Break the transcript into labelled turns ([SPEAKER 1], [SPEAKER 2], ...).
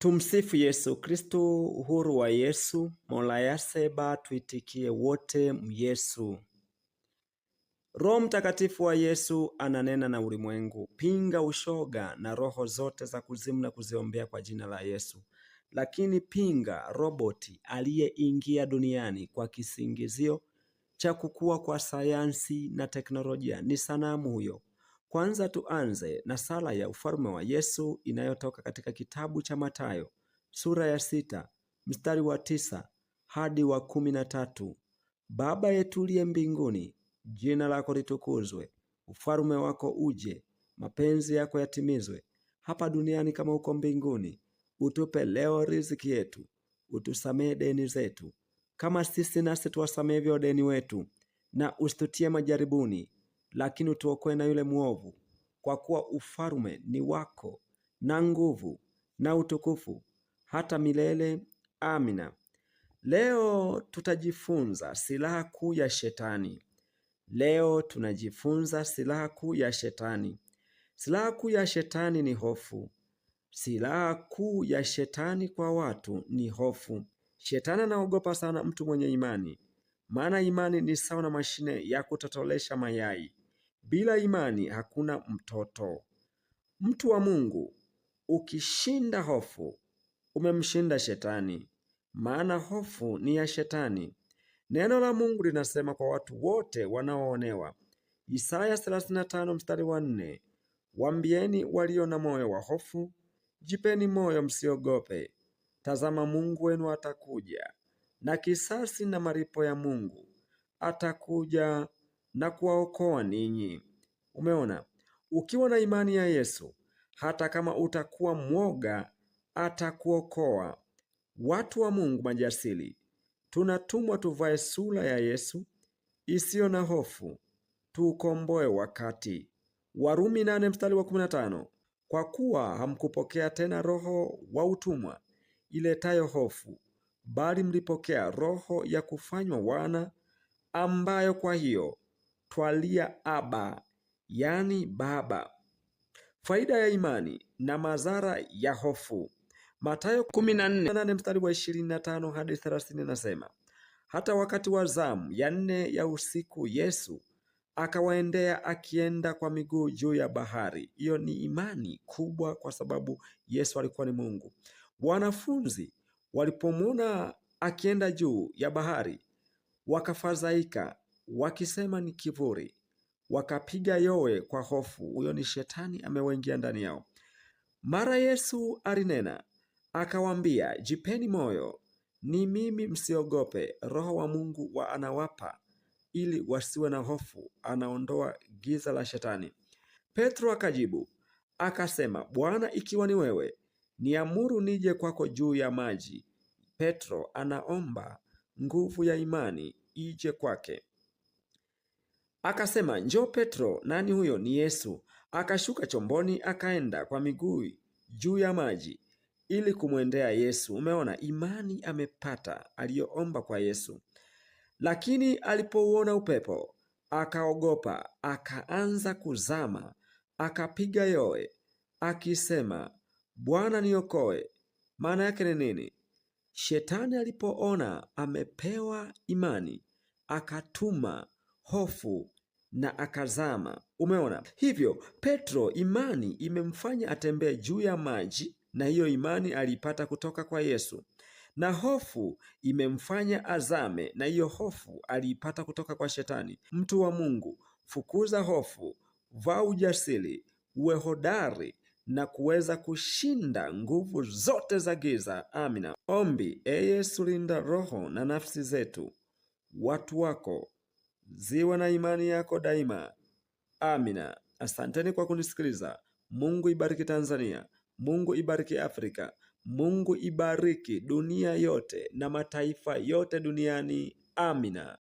[SPEAKER 1] Tumsifu Yesu Kristu. Uhuru wa Yesu. Mola yaseba tuitikie wote myesu. Roho Mtakatifu wa Yesu ananena na ulimwengu. Pinga ushoga na roho zote za kuzimu na kuziombea kwa jina la Yesu. Lakini pinga roboti aliyeingia duniani kwa kisingizio cha kukua kwa sayansi na teknolojia. Ni sanamu huyo. Kwanza tuanze na sala ya ufalme wa Yesu inayotoka katika kitabu cha Mathayo sura ya 6 mstari wa 9 hadi wa 13. Baba yetu uliye mbinguni, jina lako litukuzwe, ufalme wako uje, mapenzi yako yatimizwe hapa duniani kama huko mbinguni. Utupe leo riziki yetu, utusamehe deni zetu kama sisi nasi tuwasamehe wadeni wetu, na usitutie majaribuni, lakini utuokoe na yule mwovu, kwa kuwa ufalme ni wako na nguvu na utukufu hata milele. Amina. Leo tutajifunza silaha kuu ya shetani. Leo tunajifunza silaha kuu ya shetani. Silaha kuu ya shetani ni hofu. Silaha kuu ya shetani kwa watu ni hofu. Shetani anaogopa sana mtu mwenye imani, maana imani ni sawa na mashine ya kutotolesha mayai. Bila imani hakuna mtoto. Mtu wa Mungu, ukishinda hofu, umemshinda shetani, maana hofu ni ya shetani. Neno la Mungu linasema kwa watu wote wanaoonewa, Isaya 35 mstari wa 4, waambieni walio na moyo wa hofu, jipeni moyo, msiogope. Tazama, Mungu wenu atakuja, na kisasi na malipo ya Mungu atakuja na kuwaokoa ninyi. Umeona, ukiwa na imani ya Yesu, hata kama utakuwa mwoga, atakuokoa. Watu wa Mungu majasiri, tunatumwa tuvae sura ya Yesu isiyo na hofu, tuukomboe wakati. Warumi 8 mstari wa 15, kwa kuwa hamkupokea tena roho wa utumwa iletayo hofu, bali mlipokea roho ya kufanywa wana, ambayo kwa hiyo twalia Aba, yani Baba. Faida ya imani na madhara ya hofu. Mathayo 14 mstari wa 25 hadi 30 nasema, hata wakati wa zamu ya 4 ya usiku Yesu akawaendea akienda kwa miguu juu ya bahari. Hiyo ni imani kubwa, kwa sababu Yesu alikuwa ni Mungu. Wanafunzi walipomwona akienda juu ya bahari wakafadhaika, wakisema ni kivuli, wakapiga yowe kwa hofu. Huyo ni shetani amewaingia ndani yao. Mara Yesu alinena akawaambia, jipeni moyo, ni mimi, msiogope. Roho wa Mungu anawapa ili wasiwe na hofu. Anaondoa giza la shetani. Petro akajibu akasema, Bwana, ikiwa ni wewe, niamuru nije kwako juu ya maji. Petro anaomba nguvu ya imani ije kwake. Akasema, njoo Petro. Nani huyo? Ni Yesu. Akashuka chomboni akaenda kwa miguu juu ya maji ili kumwendea Yesu. Umeona, imani amepata aliyoomba kwa Yesu. Lakini alipouona upepo akaogopa, akaanza kuzama, akapiga yowe akisema, Bwana, niokoe. Maana yake ni nini? Shetani alipoona amepewa imani akatuma hofu na akazama. Umeona? Hivyo Petro, imani imemfanya atembee juu ya maji, na hiyo imani aliipata kutoka kwa Yesu. Na hofu imemfanya azame, na hiyo hofu aliipata kutoka kwa shetani. Mtu wa Mungu, fukuza hofu, vaa ujasiri, uwe hodari na kuweza kushinda nguvu zote za giza. Amina. Ombi. Yesu, linda roho na nafsi zetu, watu wako, ziwe na imani yako daima. Amina. Asanteni kwa kunisikiliza. Mungu ibariki Tanzania. Mungu ibariki Afrika. Mungu ibariki dunia yote na mataifa yote duniani. Amina.